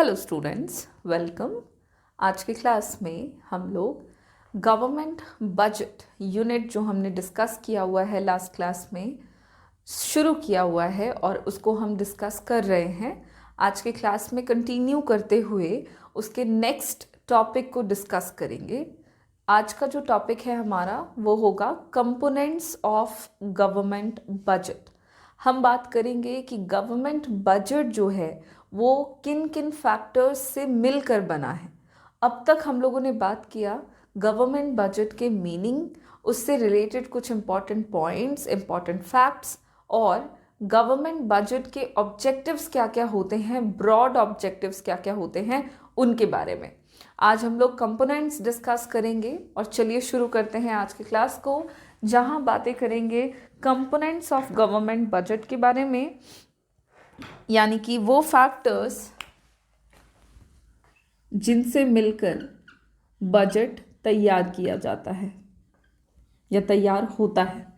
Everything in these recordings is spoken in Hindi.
Hello students, welcome. आज की क्लास में हम लोग गवर्नमेंट बजट यूनिट जो हमने डिस्कस किया हुआ है लास्ट क्लास में शुरू किया हुआ है और उसको हम डिस्कस कर रहे हैं। आज के क्लास में कंटिन्यू करते हुए उसके नेक्स्ट टॉपिक को डिस्कस करेंगे। आज का जो टॉपिक है हमारा वो होगा कंपोनेंट्स ऑफ गवर्नमेंट बजट। हम बात करेंगे कि गवर्नमेंट बजट जो है वो किन किन फैक्टर्स से मिलकर बना है। अब तक हम लोगों ने बात किया गवर्नमेंट बजट के मीनिंग, उससे रिलेटेड कुछ इम्पॉर्टेंट पॉइंट्स, इम्पॉर्टेंट फैक्ट्स और गवर्नमेंट बजट के ऑब्जेक्टिव्स क्या क्या होते हैं, ब्रॉड ऑब्जेक्टिव्स क्या क्या होते हैं उनके बारे में आज हम लोग कंपोनेंट्स डिस्कस करेंगे। और चलिए शुरू करते हैं आज की क्लास को, जहां बातें करेंगे कंपोनेंट्स ऑफ गवर्नमेंट बजट के बारे में, यानी कि वो फैक्टर्स जिनसे मिलकर बजट तैयार किया जाता है या तैयार होता है।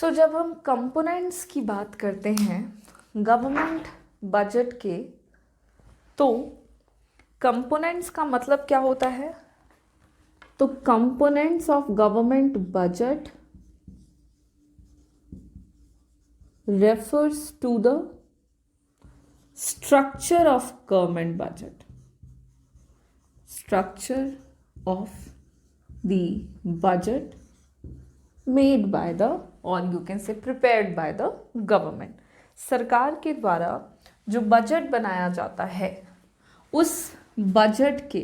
जब हम कंपोनेंट्स की बात करते हैं गवर्नमेंट बजट के, तो कंपोनेंट्स का मतलब क्या होता है? तो components of government budget refers to the structure of government budget, structure of the budget made by the, or you can say prepared by the government। सरकार के द्वारा जो बजट बनाया जाता है उस बजट के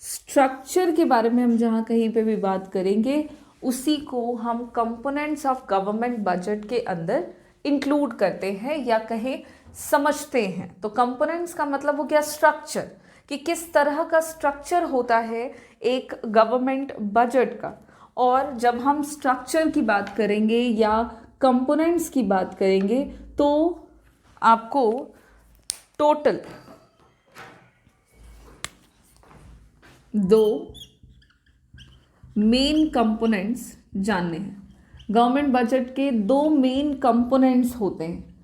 स्ट्रक्चर के बारे में हम जहाँ कहीं पे भी बात करेंगे उसी को हम कंपोनेंट्स ऑफ गवर्नमेंट बजट के अंदर इंक्लूड करते हैं या कहें समझते हैं। तो कंपोनेंट्स का मतलब हो गया स्ट्रक्चर, कि किस तरह का स्ट्रक्चर होता है एक गवर्नमेंट बजट का। और जब हम स्ट्रक्चर की बात करेंगे या कंपोनेंट्स की बात करेंगे तो आपको टोटल दो मेन कंपोनेंट्स जानने हैं। गवर्नमेंट बजट के दो मेन कंपोनेंट्स होते हैं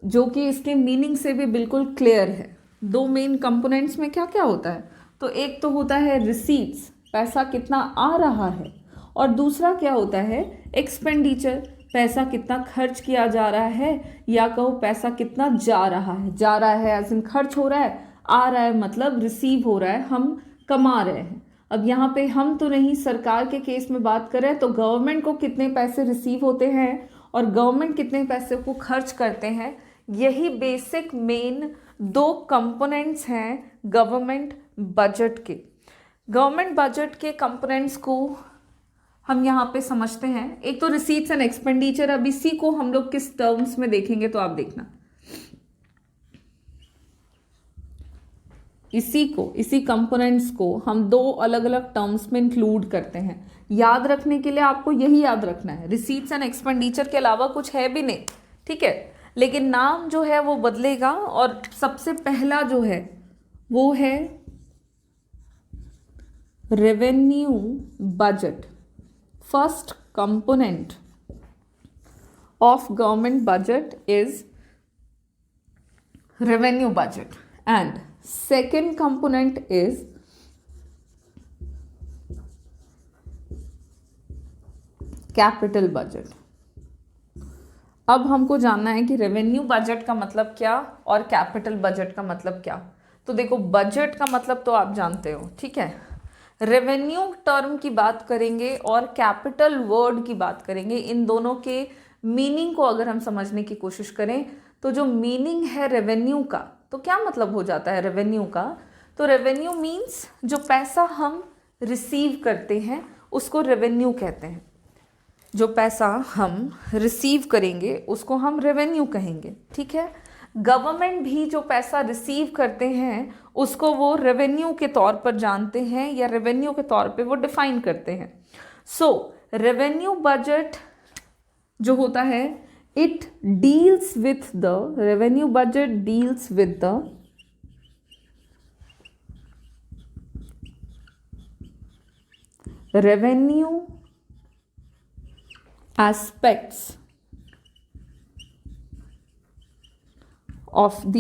जो कि इसके मीनिंग से भी बिल्कुल क्लियर है। दो मेन कंपोनेंट्स में क्या क्या होता है? तो एक तो होता है रिसीट्स, पैसा कितना आ रहा है, और दूसरा क्या होता है एक्सपेंडिचर, पैसा कितना खर्च किया जा रहा है, या कहो पैसा कितना जा रहा है। जा रहा है एज इन खर्च हो रहा है, आ रहा है मतलब रिसीव हो रहा है, हम कमा रहे हैं। अब यहाँ पे हम तो नहीं, सरकार के केस में बात करें तो गवर्नमेंट को कितने पैसे रिसीव होते हैं और गवर्नमेंट कितने पैसे को खर्च करते हैं, यही बेसिक मेन दो कंपोनेंट्स हैं गवर्नमेंट बजट के। गवर्नमेंट बजट के कंपोनेंट्स को हम यहाँ पे समझते हैं। एक तो रिसीट्स एंड एक्सपेंडिचर। अब इसी को हम लोग किस टर्म्स में देखेंगे तो आप देखना, इसी कंपोनेंट्स को हम दो अलग अलग टर्म्स में इंक्लूड करते हैं। याद रखने के लिए आपको यही याद रखना है, रिसीट्स एंड एक्सपेंडिचर के अलावा कुछ है भी नहीं, ठीक है, लेकिन नाम जो है वो बदलेगा। और सबसे पहला जो है वो है revenue budget. First component of government budget is revenue budget and second component is capital budget. अब हमको जानना है कि रेवेन्यू बजट का मतलब क्या और कैपिटल बजट का मतलब क्या। तो देखो, बजट का मतलब तो आप जानते हो, ठीक है। रेवेन्यू टर्म की बात करेंगे और कैपिटल वर्ड की बात करेंगे। इन दोनों के मीनिंग को अगर हम समझने की कोशिश करें तो जो मीनिंग है रेवेन्यू का, तो क्या मतलब हो जाता है रेवेन्यू का? तो रेवेन्यू मीन्स जो पैसा हम रिसीव करते हैं उसको रेवेन्यू कहते हैं। जो पैसा हम रिसीव करेंगे उसको हम रेवेन्यू कहेंगे, ठीक है। गवर्नमेंट भी जो पैसा रिसीव करते हैं उसको वो रेवेन्यू के तौर पर जानते हैं या रेवेन्यू के तौर पे वो डिफाइन करते हैं। सो रेवेन्यू बजट जो होता है, it deals with the revenue budget deals with the revenue aspects of the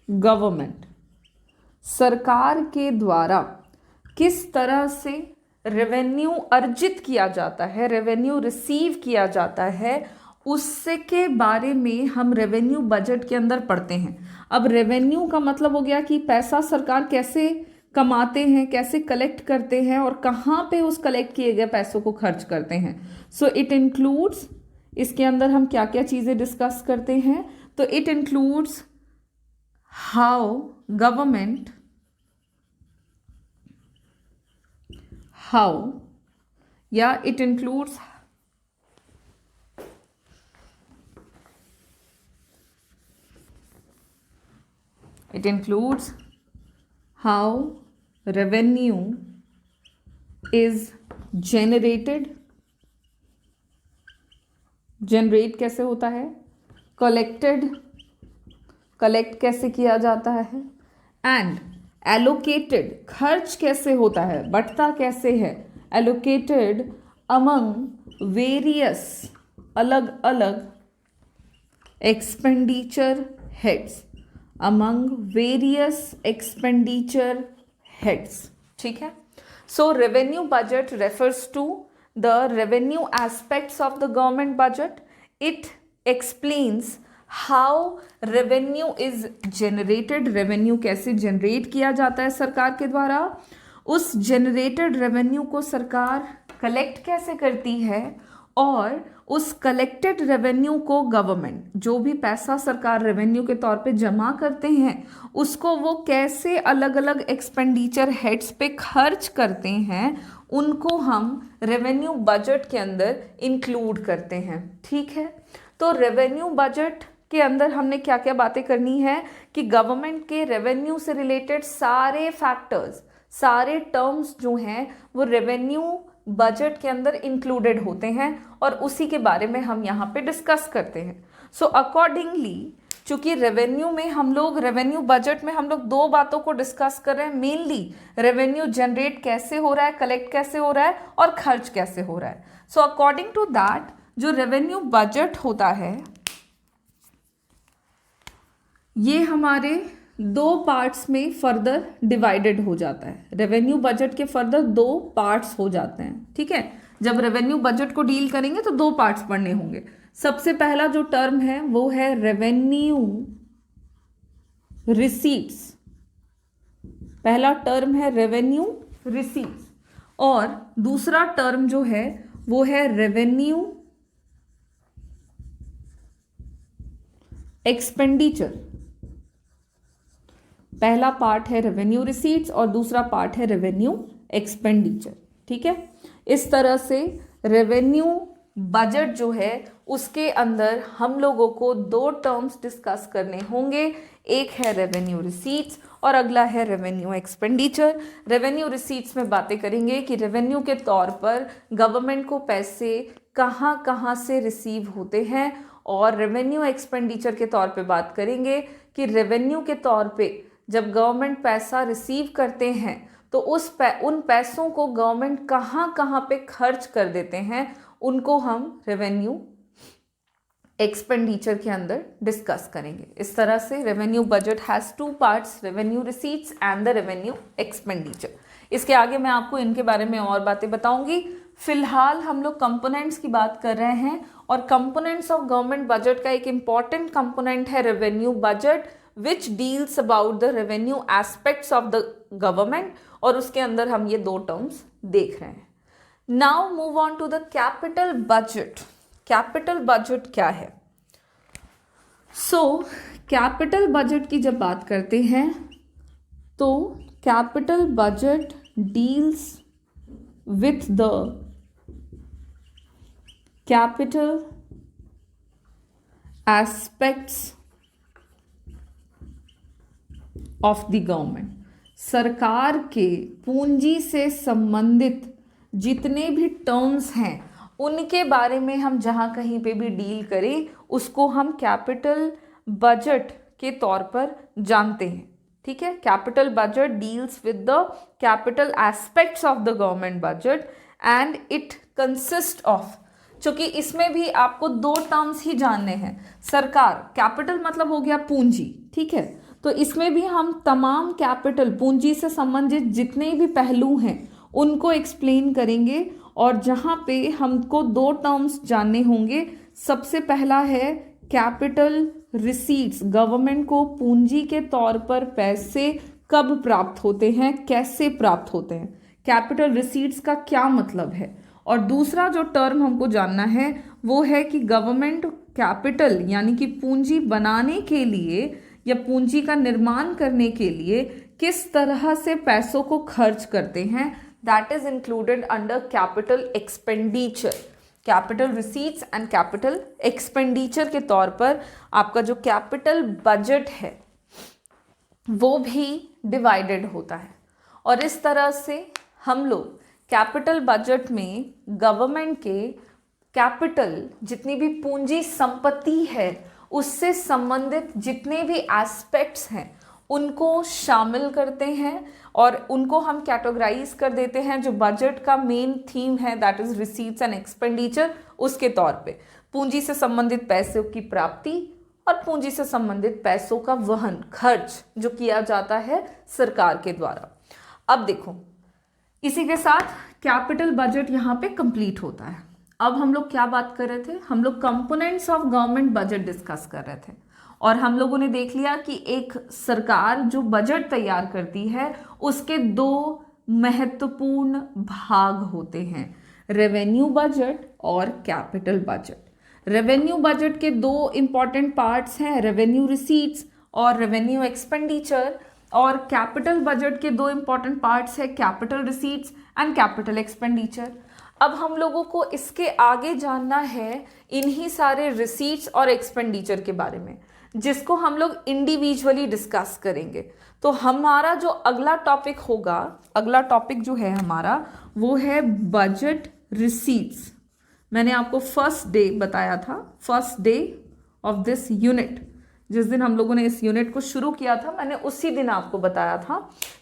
government. सरकार के द्वारा किस तरह से रेवेन्यू अर्जित किया जाता है, रेवेन्यू रिसीव किया जाता है, उसके बारे में हम रेवेन्यू बजट के अंदर पढ़ते हैं। अब रेवेन्यू का मतलब हो गया कि पैसा सरकार कैसे कमाते हैं, कैसे कलेक्ट करते हैं और कहाँ पे उस कलेक्ट किए गए पैसों को खर्च करते हैं। सो इट इंक्लूड्स, इसके अंदर हम क्या क्या चीज़ें डिस्कस करते हैं, तो it includes how government, it includes how revenue is generated, generate कैसे होता है, कलेक्टेड, कलेक्ट कैसे किया जाता है, एंड एलोकेटेड, खर्च कैसे होता है, बंटता कैसे है, एलोकेटेड अमंग वेरियस, अलग अलग expenditure heads, among various expenditure heads. ठीक है। So revenue budget refers to the revenue aspects of the government budget. It explains how revenue is generated, revenue कैसे जनरेट किया जाता है सरकार के द्वारा, उस जनरेटेड रेवेन्यू को सरकार कलेक्ट कैसे करती है, और उस कलेक्टेड रेवेन्यू को गवर्नमेंट, जो भी पैसा सरकार रेवेन्यू के तौर पे जमा करते हैं, उसको वो कैसे अलग अलग एक्सपेंडिचर हेड्स पे खर्च करते हैं, उनको हम रेवेन्यू बजट के अंदर इंक्लूड करते हैं। ठीक है। तो रेवेन्यू बजट के अंदर हमने क्या क्या बातें करनी है कि गवर्नमेंट के रेवेन्यू से रिलेटेड सारे फैक्टर्स, सारे टर्म्स जो हैं वो रेवेन्यू बजट के अंदर इंक्लूडेड होते हैं और उसी के बारे में हम यहाँ पे डिस्कस करते हैं। सो अकॉर्डिंगली, चूंकि रेवेन्यू में हम लोग, रेवेन्यू बजट में हम लोग दो बातों को डिस्कस कर रहे हैं मेनली, रेवेन्यू जनरेट कैसे हो रहा है, कलेक्ट कैसे हो रहा है और खर्च कैसे हो रहा है। सो अकॉर्डिंग टू दैट, जो रेवेन्यू बजट होता है ये हमारे दो पार्ट्स में फर्दर डिवाइडेड हो जाता है। रेवेन्यू बजट के फर्दर दो पार्ट्स हो जाते हैं। ठीक है। जब रेवेन्यू बजट को डील करेंगे तो दो पार्ट्स पढ़ने होंगे। सबसे पहला जो टर्म है वो है रेवेन्यू रिसीट्स, पहला टर्म है रेवेन्यू रिसीट्स, और दूसरा टर्म जो है वो है रेवेन्यू एक्सपेंडिचर। पहला पार्ट है रेवेन्यू रिसीट्स और दूसरा पार्ट है रेवेन्यू एक्सपेंडिचर। ठीक है। इस तरह से रेवेन्यू बजट जो है उसके अंदर हम लोगों को दो टर्म्स डिस्कस करने होंगे, एक है रेवेन्यू रिसीट्स और अगला है रेवेन्यू एक्सपेंडिचर। रेवेन्यू रिसीट्स में बातें करेंगे कि रेवेन्यू के तौर पर गवर्नमेंट को पैसे कहाँ कहाँ से रिसीव होते हैं, और रेवेन्यू एक्सपेंडिचर के तौर पे बात करेंगे कि रेवेन्यू के तौर पे जब गवर्नमेंट पैसा रिसीव करते हैं तो उन पैसों को गवर्नमेंट कहाँ कहाँ पे खर्च कर देते हैं, उनको हम रेवेन्यू एक्सपेंडिचर के अंदर डिस्कस करेंगे। इस तरह से revenue budget has two parts, revenue receipts and the revenue expenditure. इसके आगे मैं आपको इनके बारे में और बातें बताऊंगी। फिलहाल हम लोग कंपोनेंट्स की बात कर रहे हैं, और कंपोनेंट्स ऑफ गवर्नमेंट बजट का एक इंपॉर्टेंट कंपोनेंट है revenue budget, which deals about the revenue aspects of the government, और उसके अंदर हम ये दो टर्म्स देख रहे हैं। Now move on to the capital budget. Capital budget क्या है? सो कैपिटल बजट की जब बात करते हैं तो capital budget deals with the capital aspects of the government. सरकार के पूंजी से संबंधित जितने भी टर्म्स हैं उनके बारे में हम जहाँ कहीं पे भी डील करें उसको हम कैपिटल बजट के तौर पर जानते हैं। ठीक है, capital budget deals with the capital aspects of the government budget and it consist of, चूंकि इसमें भी आपको दो टर्म्स ही जानने हैं। सरकार, कैपिटल मतलब हो गया पूंजी, ठीक है, तो इसमें भी हम तमाम कैपिटल पूंजी से संबंधित जितने भी पहलू हैं उनको एक्सप्लेन करेंगे। और जहाँ पे हमको दो टर्म्स जानने होंगे, सबसे पहला है कैपिटल रिसीट्स, गवर्नमेंट को पूंजी के तौर पर पैसे कब प्राप्त होते हैं, कैसे प्राप्त होते हैं, कैपिटल रिसीट्स का क्या मतलब है। और दूसरा जो टर्म हमको जानना है वो है कि गवर्नमेंट कैपिटल यानी कि पूंजी बनाने के लिए या पूंजी का निर्माण करने के लिए किस तरह से पैसों को खर्च करते हैं, that is included under capital expenditure. Capital receipts and capital expenditure के तौर पर आपका जो कैपिटल बजट है वो भी डिवाइडेड होता है। और इस तरह से हम लोग कैपिटल बजट में गवर्नमेंट के कैपिटल, जितनी भी पूंजी संपत्ति है उससे संबंधित जितने भी एस्पेक्ट्स हैं उनको शामिल करते हैं और उनको हम कैटेगराइज कर देते हैं। जो बजट का मेन थीम है that is receipts and expenditure, उसके तौर पे पूंजी से संबंधित पैसों की प्राप्ति और पूंजी से संबंधित पैसों का वहन, खर्च जो किया जाता है सरकार के द्वारा। अब देखो, इसी के साथ कैपिटल बजट यहाँ पे कंप्लीट होता है। अब हम लोग क्या बात कर रहे थे, हम लोग components of government budget discuss कर रहे थे और हम लोगों ने देख लिया कि एक सरकार जो बजट तैयार करती है उसके दो महत्वपूर्ण भाग होते हैं, रेवेन्यू बजट और कैपिटल बजट। रेवेन्यू बजट के दो इंपॉर्टेंट पार्ट्स हैं, रेवेन्यू रिसीट्स और रेवेन्यू एक्सपेंडिचर। और कैपिटल बजट के दो इंपॉर्टेंट पार्ट्स है, capital receipts and capital expenditure. अब हम लोगों को इसके आगे जानना है इन्हीं सारे रिसीट्स और एक्सपेंडिचर के बारे में, जिसको हम लोग इंडिविजुअली डिस्कस करेंगे। तो हमारा जो अगला टॉपिक होगा, अगला टॉपिक जो है हमारा वो है बजट रिसीट्स। मैंने आपको फर्स्ट डे बताया था, first day of this unit, जिस दिन हम लोगों ने इस यूनिट को शुरू किया था, मैंने उसी दिन आपको बताया था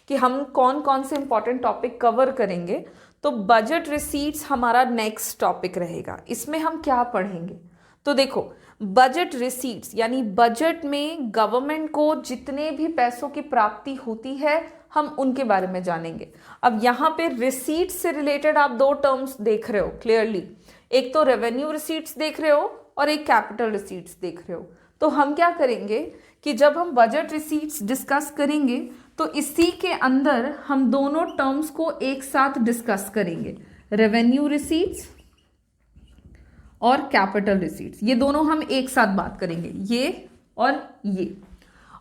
कि हम कौन कौन से इंपॉर्टेंट टॉपिक कवर करेंगे। तो बजट रिसीट्स हमारा नेक्स्ट टॉपिक रहेगा। इसमें हम क्या पढ़ेंगे, तो देखो, बजट रिसीट्स यानी बजट में गवर्नमेंट को जितने भी पैसों की प्राप्ति होती है हम उनके बारे में जानेंगे। अब यहाँ पे रिसीट्स से रिलेटेड आप दो टर्म्स देख रहे हो क्लियरली, एक तो रेवेन्यू रिसीट्स देख रहे हो और एक कैपिटल रिसीट्स देख रहे हो। तो हम क्या करेंगे कि जब हम बजट रिसीट्स डिस्कस करेंगे तो इसी के अंदर हम दोनों टर्म्स को एक साथ डिस्कस करेंगे, रेवेन्यू रिसीट्स और कैपिटल रिसीट्स, ये दोनों हम एक साथ बात करेंगे, ये और ये।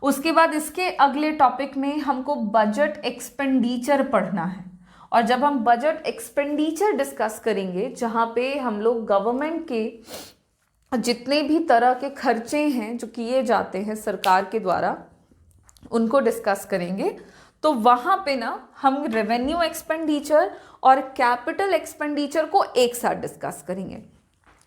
उसके बाद इसके अगले टॉपिक में हमको बजट एक्सपेंडिचर पढ़ना है। और जब हम बजट एक्सपेंडिचर डिस्कस करेंगे, जहाँ पे हम लोग गवर्नमेंट के जितने भी तरह के खर्चे हैं जो किए जाते हैं सरकार के द्वारा उनको डिस्कस करेंगे, तो वहाँ पे ना हम रेवेन्यू एक्सपेंडिचर और कैपिटल एक्सपेंडिचर को एक साथ डिस्कस करेंगे।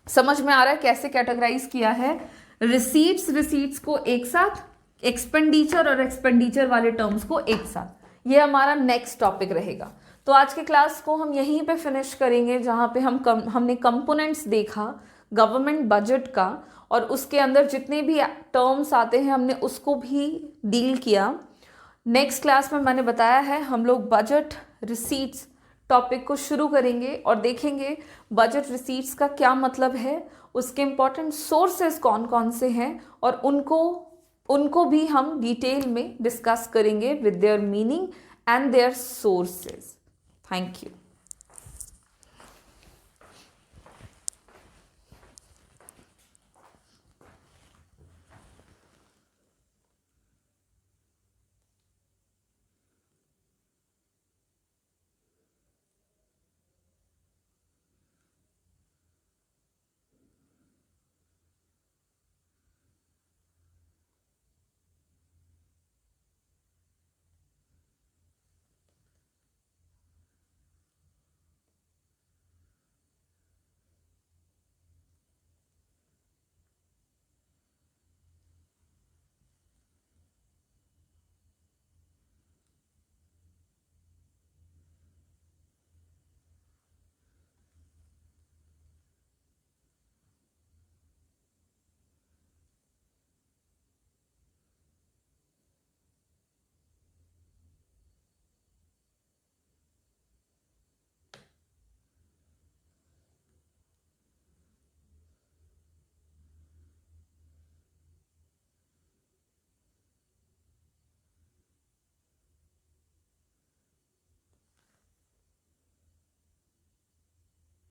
समझ में आ रहा है कैसे कैटेगराइज किया है, रिसीट्स को एक साथ, एक्सपेंडिचर और एक्सपेंडिचर वाले टर्म्स को एक साथ। ये हमारा नेक्स्ट टॉपिक रहेगा। तो आज के क्लास को हम यहीं पे फिनिश करेंगे, जहाँ पे हमने कंपोनेंट्स देखा गवर्नमेंट बजट का और उसके अंदर जितने भी टर्म्स आते हैं हमने उसको भी डील किया। नेक्स्ट क्लास में मैंने बताया है हम लोग बजट रिसीट्स टॉपिक को शुरू करेंगे और देखेंगे बजट रिसीट्स का क्या मतलब है, उसके इम्पॉर्टेंट सोर्सेज कौन कौन से हैं और उनको भी हम डिटेल में डिस्कस करेंगे with their meaning and their sources. Thank you.